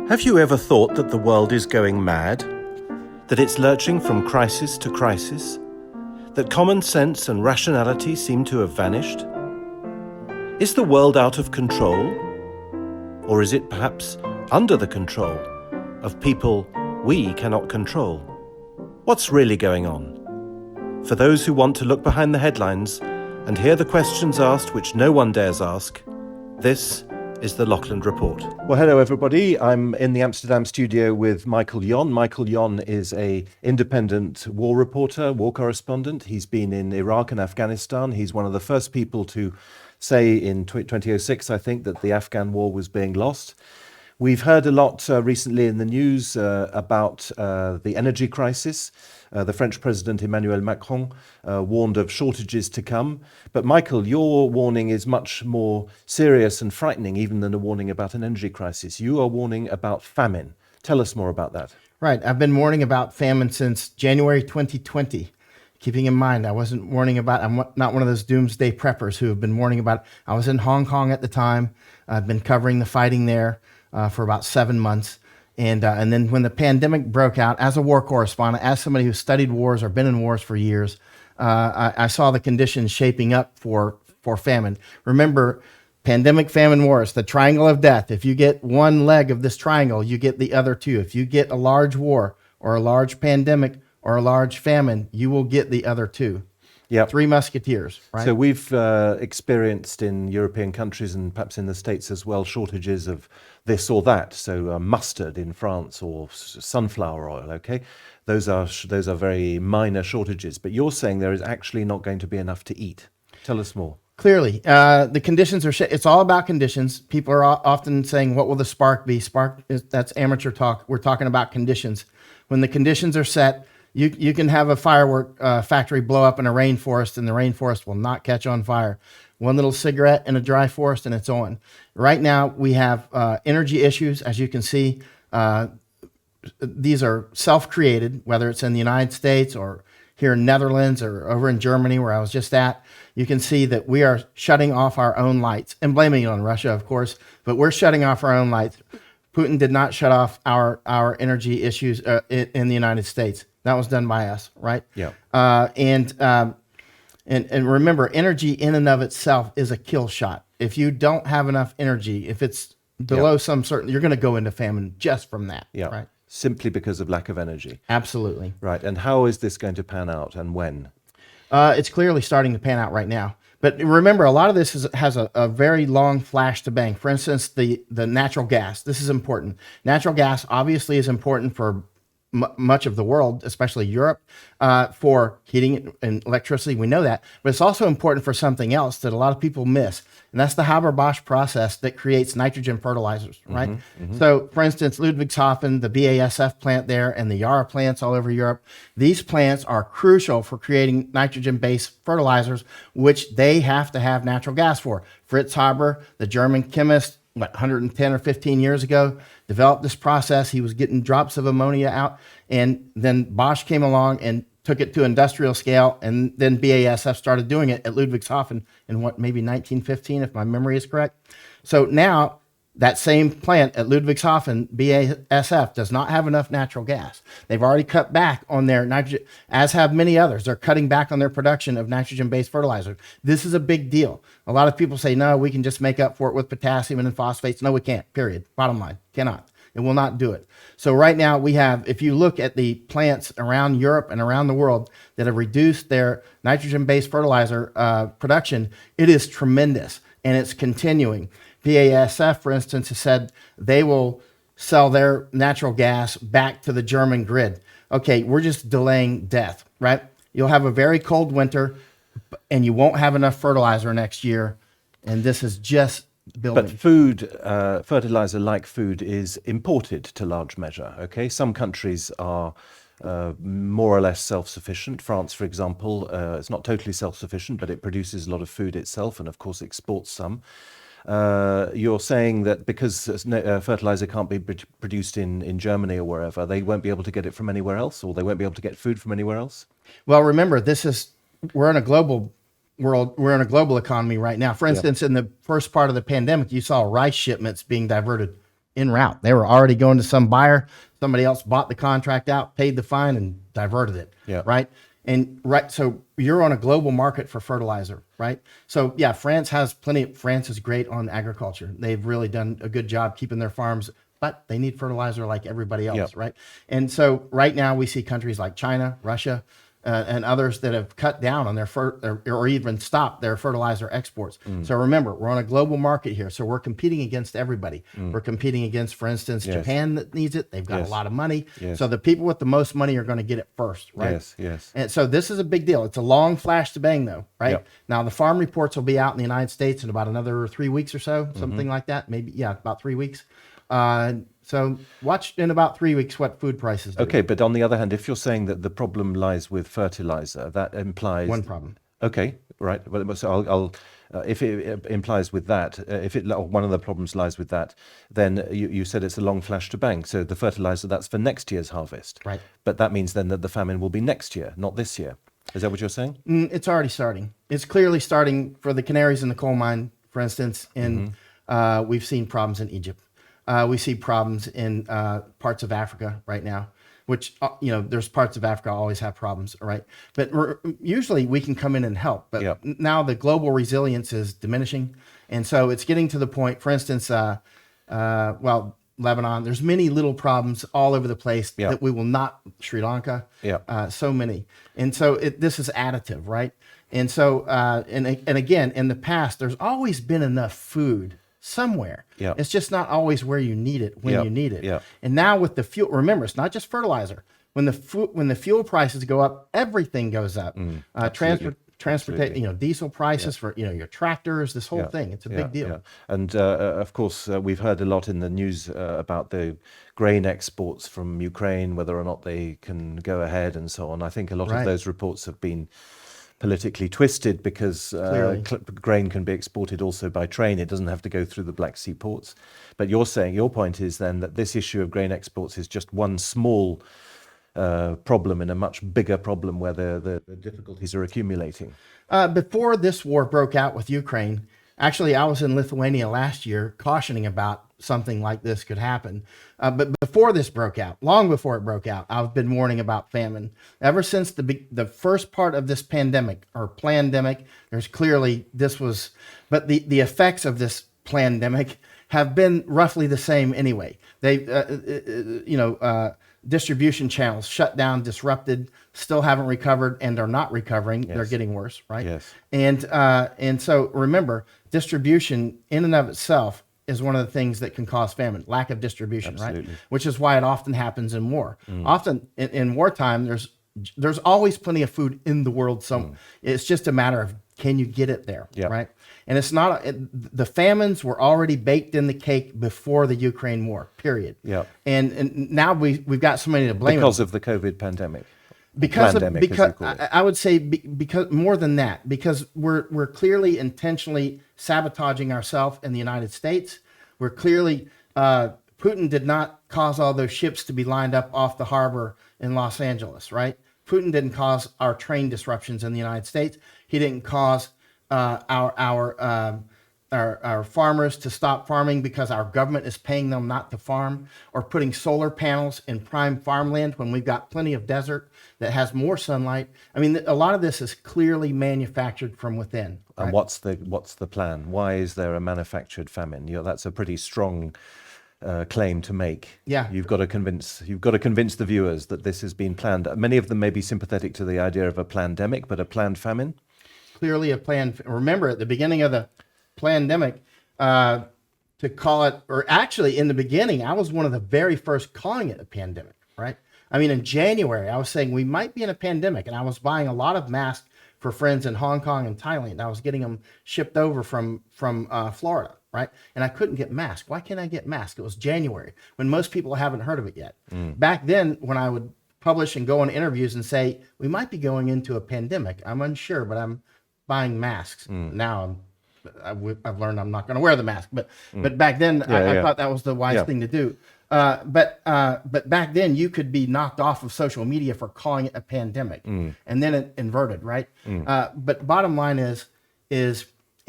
Have you ever thought that the world is going mad? That it's lurching from crisis to crisis? That common sense and rationality seem to have vanished? Is the world out of control? Or is it perhaps under the control of people we cannot control? What's really going on? For those who want to look behind the headlines and hear the questions asked which no one dares ask, this is the Laughland Report. Well, hello everybody. I'm in the Amsterdam studio with Michael Yon. Michael Yon is an independent war reporter, war correspondent. He's been in Iraq and Afghanistan. He's one of the first people to say in 2006, I think, that the Afghan war was being lost. We've heard a lot recently in the news about the energy crisis. The French President Emmanuel Macron warned of shortages to come. But Michael, your warning is much more serious and frightening even than a warning about an energy crisis. You are warning about famine. Tell us more about that. Right. I've been warning about famine since January 2020. Keeping in mind, I wasn't warning about, I'm not one of those doomsday preppers who have been warning about, I was in Hong Kong at the time. I've been covering the fighting there for about 7 months. And then when the pandemic broke out, as a war correspondent, as somebody who studied wars or been in wars for years, I saw the conditions shaping up for famine. Remember, pandemic, famine, wars, the triangle of death. If you get one leg of this triangle, you get the other two. If you get a large war or a large pandemic or a large famine, you will get the other two. Yeah, Three Musketeers, right? So we've experienced in European countries and perhaps in the States as well, shortages of this or that. So mustard in France or sunflower oil, okay? Those are very minor shortages. But you're saying there is actually not going to be enough to eat. Tell us more. Clearly, the conditions are, it's all about conditions. People are often saying, what will the spark be? That's amateur talk. We're talking about conditions. When the conditions are set, you can have a firework factory blow up in a rainforest and the rainforest will not catch on fire. One little cigarette in a dry forest and it's on. Right now we have energy issues, as you can see. These are self-created, whether it's in the United States or here in Netherlands or over in Germany where I was just at. You can see that we are shutting off our own lights and blaming it on Russia, of course, but we're shutting off our own lights. Putin did not shut off our energy issues in the United States. That was done by us, right? Yeah. And remember, energy in and of itself is a kill shot. If you don't have enough energy, if it's below some certain, you're going to go into famine just from that. Yeah. Right. Simply because of lack of energy. Absolutely. Right. And how is this going to pan out and when? It's clearly starting to pan out right now. But remember, a lot of this has a very long flash to bang. For instance, the natural gas. This is important. Natural gas obviously is important for much of the world, especially Europe, for heating and electricity. We know that. But it's also important for something else that a lot of people miss. And that's the Haber-Bosch process that creates nitrogen fertilizers, right? So, for instance, Ludwigshafen, the BASF plant there, and the Yara plants all over Europe, these plants are crucial for creating nitrogen-based fertilizers, which they have to have natural gas for. Fritz Haber, the German chemist, 110 or 15 years ago, developed this process. He was getting drops of ammonia out, and then Bosch came along and took it to industrial scale, and then BASF started doing it at Ludwigshafen in maybe 1915, if my memory is correct. So now that same plant at Ludwigshafen, BASF, does not have enough natural gas. They've already cut back on their nitrogen, as have many others. They're cutting back on their production of nitrogen-based fertilizer. This is a big deal. A lot of people say, no, we can just make up for it with potassium and phosphates. No, we can't, period. Bottom line, cannot. It will not do it. So right now we have, if you look at the plants around Europe and around the world that have reduced their nitrogen-based fertilizer production, it is tremendous, and it's continuing. BASF, for instance, has said they will sell their natural gas back to the German grid. Okay, we're just delaying death, right? You'll have a very cold winter, and you won't have enough fertilizer next year, and this is just building. But food, fertilizer like food is imported to large measure, okay? Some countries are more or less self-sufficient. France, for example, is not totally self-sufficient, but it produces a lot of food itself and, of course, exports some. You're saying that because fertilizer can't be produced in Germany or wherever, they won't be able to get it from anywhere else, or they won't be able to get food from anywhere else? Well, remember, we're in a global world. We're in a global economy right now. For instance, in the first part of the pandemic, you saw rice shipments being diverted en route. They were already going to some buyer. Somebody else bought the contract out, paid the fine, and diverted it. Yeah. Right. And so you're on a global market for fertilizer, right? So yeah, France is great on agriculture. They've really done a good job keeping their farms, but they need fertilizer like everybody else, Yep. right? And so right now we see countries like China, Russia, and others that have cut down on their or even stopped their fertilizer exports. So remember, we're on a global market here. So we're competing against everybody. We're competing against, for instance, Yes. Japan that needs it. They've got Yes. a lot of money. Yes. So the people with the most money are going to get it first, right? Yes, yes. And so this is a big deal. It's a long flash to bang, though, right? Yep. Now, the farm reports will be out in the United States in about another 3 weeks or so, something like that. Maybe, yeah, about 3 weeks. So watch in about 3 weeks what food prices do. Okay, but on the other hand, if you're saying that the problem lies with fertilizer, that implies One problem. Okay, right. Well, so I'll if it implies with that, if it one of the problems lies with that, then you said it's a long flash to bang. So the fertilizer, that's for next year's harvest, Right. But that means then that the famine will be next year, not this year. Is that what you're saying? It's already starting. It's clearly starting for the canaries in the coal mine, for instance. And we've seen problems in Egypt. We see problems in parts of Africa right now, which, there's parts of Africa always have problems, right? But usually we can come in and help. But Yep. now the global resilience is diminishing. And so it's getting to the point, for instance, Lebanon, there's many little problems all over the place Yep. that we will not, Sri Lanka, Yep. so many. And so this is additive, right? And so, and again, in the past, there's always been enough food somewhere. Yeah. It's just not always where you need it when Yeah. you need it. Yeah. And now with the fuel, remember, it's not just fertilizer. When the fuel prices go up, everything goes up. Transportation, diesel prices for your tractors, this whole thing. It's a big deal. Yeah. And of course, we've heard a lot in the news about the grain exports from Ukraine, whether or not they can go ahead and so on. I think a lot of Right. those reports have been politically twisted because grain can be exported also by train. It doesn't have to go through the Black Sea ports. But your point is then that this issue of grain exports is just one small problem in a much bigger problem where the difficulties are accumulating. Before this war broke out with Ukraine, actually, I was in Lithuania last year cautioning about something like this could happen. But before this broke out, long before it broke out, I've been warning about famine. Ever since the first part of this pandemic or plandemic, there's clearly but the effects of this plandemic have been roughly the same anyway. They, distribution channels shut down, disrupted, still haven't recovered, and are not recovering. Yes. They're getting worse, right? Yes. And so remember, distribution in and of itself is one of the things that can cause famine, lack of distribution, Absolutely. right? Which is why it often happens in war. Often in wartime, there's always plenty of food in the world. So it's just a matter of, can you get it there, Yep. right? And it's not, the famines were already baked in the cake before the Ukraine war, period. Yep. And now we've got so many to blame. Because of the COVID pandemic. Because Plandemic, as you call it. I would say because more than that, because we're clearly intentionally sabotaging ourselves in the United States. We're clearly Putin did not cause all those ships to be lined up off the harbor in Los Angeles, right? Putin didn't cause our train disruptions in the United States. He didn't cause our farmers to stop farming because our government is paying them not to farm, or putting solar panels in prime farmland when we've got plenty of desert that has more sunlight. I mean, a lot of this is clearly manufactured from within. And right? what's the plan? Why is there a manufactured famine? That's a pretty strong claim to make. Yeah. You've got to convince the viewers that this has been planned. Many of them may be sympathetic to the idea of a plandemic, but a planned famine. Clearly a plan. Remember, at the beginning of the pandemic, to call it, or actually in the beginning, I was one of the very first calling it a pandemic, right? I mean, in January, I was saying we might be in a pandemic, and I was buying a lot of masks for friends in Hong Kong and Thailand. I was getting them shipped over from Florida, right? And I couldn't get masks. Why can't I get masks? It was January, when most people haven't heard of it yet. Back then, when I would publish and go on interviews and say, we might be going into a pandemic, I'm unsure, but I'm buying masks. Now I've learned I'm not going to wear the mask, but back then I thought that was the wise thing to do. But back then you could be knocked off of social media for calling it a pandemic, and then it inverted, right? But bottom line is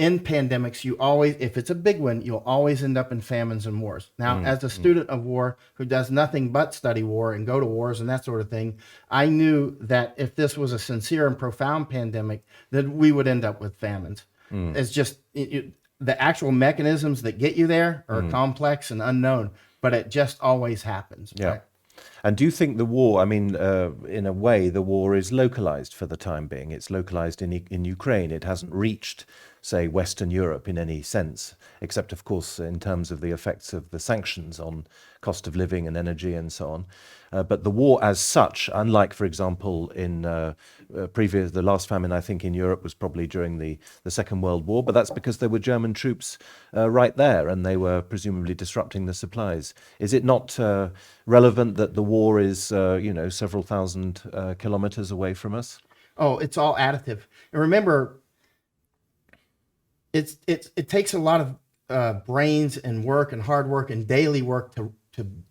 in pandemics, you always, if it's a big one, you'll always end up in famines and wars. Now, as a student of war who does nothing but study war and go to wars and that sort of thing, I knew that if this was a sincere and profound pandemic, that we would end up with famines. It's just the actual mechanisms that get you there are complex and unknown, but it just always happens. Yeah. Right? And do you think the war, I mean, in a way, the war is localized for the time being? It's localized in Ukraine. It hasn't reached, say, Western Europe in any sense, except, of course, in terms of the effects of the sanctions on cost of living and energy and so on. But the war as such, unlike, for example, in the last famine, I think, in Europe was probably during the Second World War, but that's because there were German troops right there and they were presumably disrupting the supplies. Is it not relevant that the war is, several thousand kilometers away from us? Oh, it's all additive. And remember, it takes a lot of brains and work and hard work and daily work to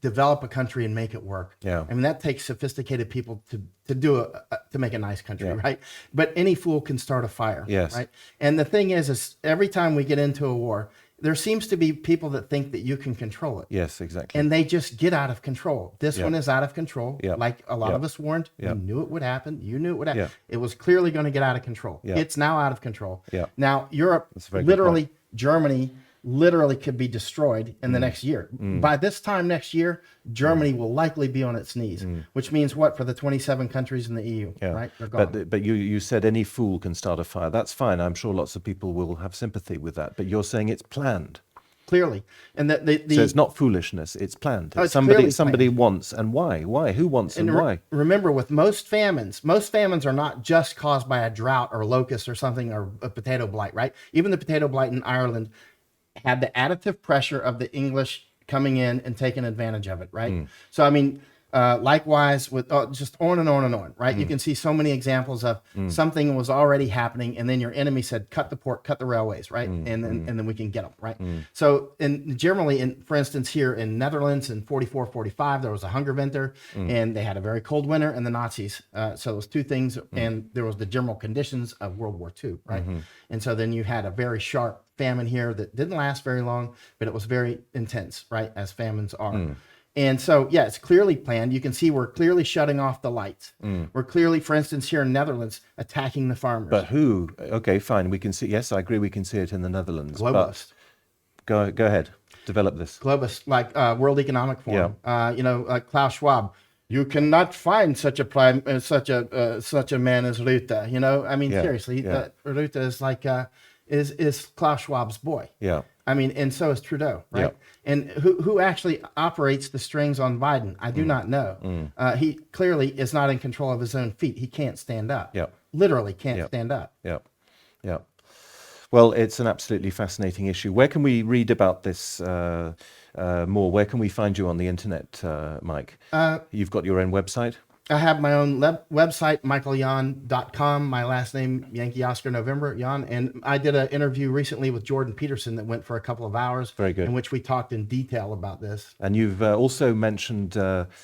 develop a country and make it work. Yeah. I mean, that takes sophisticated people to make a nice country, Yeah. right? But any fool can start a fire. Yes. Right. And the thing is every time we get into a war, there seems to be people that think that you can control it. Yes, exactly. And they just get out of control. This Yeah. one is out of control. Yeah. Like a lot Yeah. of us warned. Yeah. You knew it would happen. You knew it would happen. Yeah. It was clearly going to get out of control. Yeah. It's now out of control. Yeah. Now, Europe, That's a very good literally, Germany, literally could be destroyed in the next year. By this time next year, Germany will likely be on its knees, which means what for the 27 countries in the EU, Yeah. right? They're gone. But you said any fool can start a fire. That's fine. I'm sure lots of people will have sympathy with that. But you're saying it's planned. Clearly. And that So it's not foolishness. It's planned. Oh, it's somebody clearly wants, and why? Why? Who wants and why? Remember, with most famines are not just caused by a drought or locust or something or a potato blight, right? Even the potato blight in Ireland had the additive pressure of the English coming in and taking advantage of it, right? So, I mean, likewise with just on and on and on, right? You can see so many examples of something was already happening, and then your enemy said, "Cut the port, cut the railways," right? And then we can get them, right? So, generally, for instance, here in Netherlands in 44, 45, there was a hunger winter, and they had a very cold winter, and the Nazis. So those two things, and there was the general conditions of World War II, right? And so then you had a very sharp famine here that didn't last very long, but it was very intense, right? As famines are. And so, yeah, it's clearly planned. You can see we're clearly shutting off the lights. We're clearly, for instance, here in Netherlands, attacking the farmers. But who? Okay, fine. We can see. Yes, I agree. We can see it in the Netherlands. Globalists. But go ahead. Develop this. Globalists, like World Economic Forum. Like Klaus Schwab. You cannot find such a such a man as Rutte. You know, I mean, seriously, Rutte is like is Klaus Schwab's boy. Yeah. I mean, and so is Trudeau, right? Yeah. And who actually operates the strings on Biden? I do not know. He clearly is not in control of his own feet. He can't stand up. Yeah. Literally can't stand up. Yeah. Yeah. Well, it's an absolutely fascinating issue. Where can we read about this more? Where can we find you on the internet, Mike? You've got your own website? I have my own website, michaelyon.com, my last name, Yankee Oscar November, Yon. And I did an interview recently with Jordan Peterson that went for a couple of hours. Very good. In which we talked in detail about this. And you've also mentioned books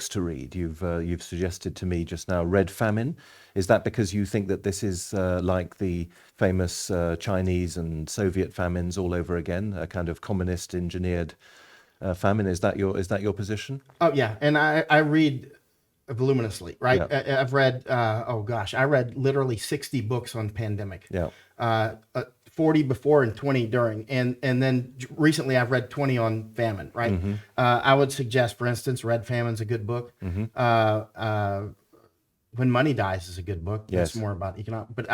to read. You've suggested to me just now Red Famine. Is that because you think that this is like the famous Chinese and Soviet famines all over again, a kind of communist engineered famine? Is that your position? Oh yeah, and I read voluminously, right? Yeah. I've read I read literally 60 books on pandemic. Yeah. 40 before and 20 during, and then recently I've read 20 on famine, right? I would suggest, for instance, Red Famine's a good book. When Money Dies is a good book. Yes. It's more about economic, but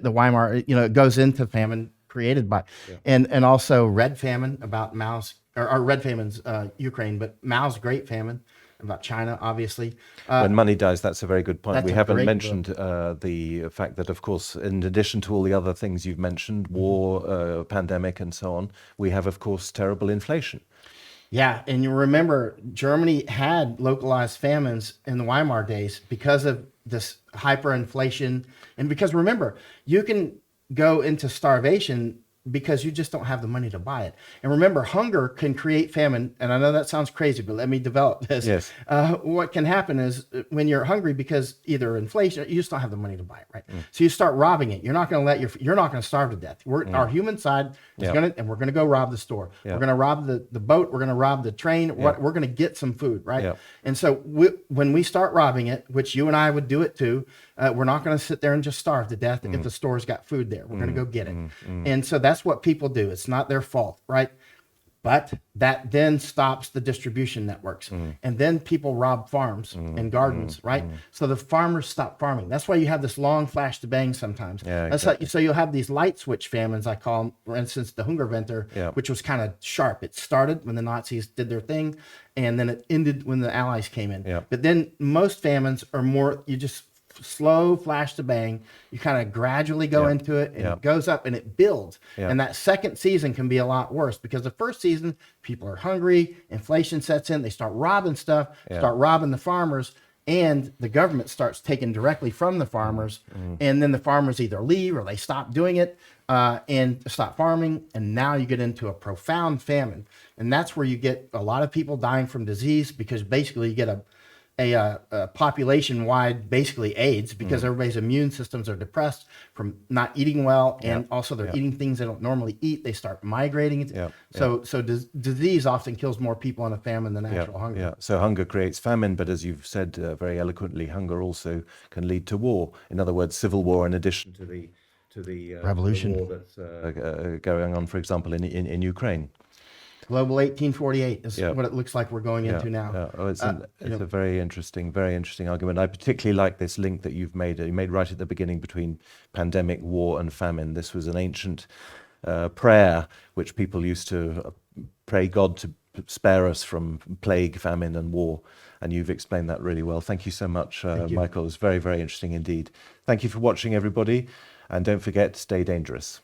the Weimar, it goes into famine created by, and also Red Famine about Mao's, or Red Famine's Ukraine, but Mao's Great Famine about China, obviously. When Money Dies, that's a very good point. That's We a haven't great mentioned the fact that, of course, in addition to all the other things you've mentioned, war, pandemic, and so on, we have, of course, terrible inflation. Yeah, and you remember Germany had localized famines in the Weimar days because of this hyperinflation, and because remember, you can go into starvation because you just don't have the money to buy it. And remember, hunger can create famine. And I know that sounds crazy, but let me develop this. Yes. What can happen is when you're hungry because either inflation, you just don't have the money to buy it, right? So you start robbing it. You're not going to you're not going to starve to death. Our human side is and we're going to go rob the store. We're going to rob the boat. We're going to rob the train. We're going to get some food, right? And so when we start robbing it, which you and I would do it too, we're not going to sit there and just starve to death if the store's got food there. We're going to go get it. And so that's what people do. It's not their fault, right? But that then stops the distribution networks. And then people rob farms and gardens, right? So the farmers stop farming. That's why you have this long flash to bang sometimes. So you'll have these light switch famines, I call them, for instance, the Hungerwinter, which was kind of sharp. It started when the Nazis did their thing, and then it ended when the Allies came in. But then most famines are more, you just slow flash to bang. You kind of gradually go into it, and it goes up and it builds. And that second season can be a lot worse because the first season, people are hungry, inflation sets in, they start robbing stuff, start robbing the farmers, and the government starts taking directly from the farmers. And then the farmers either leave or they stop doing it and stop farming. And now you get into a profound famine. And that's where you get a lot of people dying from disease, because basically you get a population-wide, basically AIDS, because everybody's immune systems are depressed from not eating well, and also they're eating things they don't normally eat. They start migrating. So disease often kills more people in a famine than actual hunger. So hunger creates famine, but as you've said very eloquently, hunger also can lead to war. In other words, civil war, in addition to the revolution, the war that's going on, for example, in Ukraine. Global 1848 is what it looks like we're going into now. Oh, it's a very interesting argument. I particularly like this link that you've made. You made right at the beginning between pandemic, war, and famine. This was an ancient prayer which people used to pray God to spare us from plague, famine, and war. And you've explained that really well. Thank you so much, Michael. It was very, very interesting indeed. Thank you for watching, everybody. And don't forget, stay dangerous.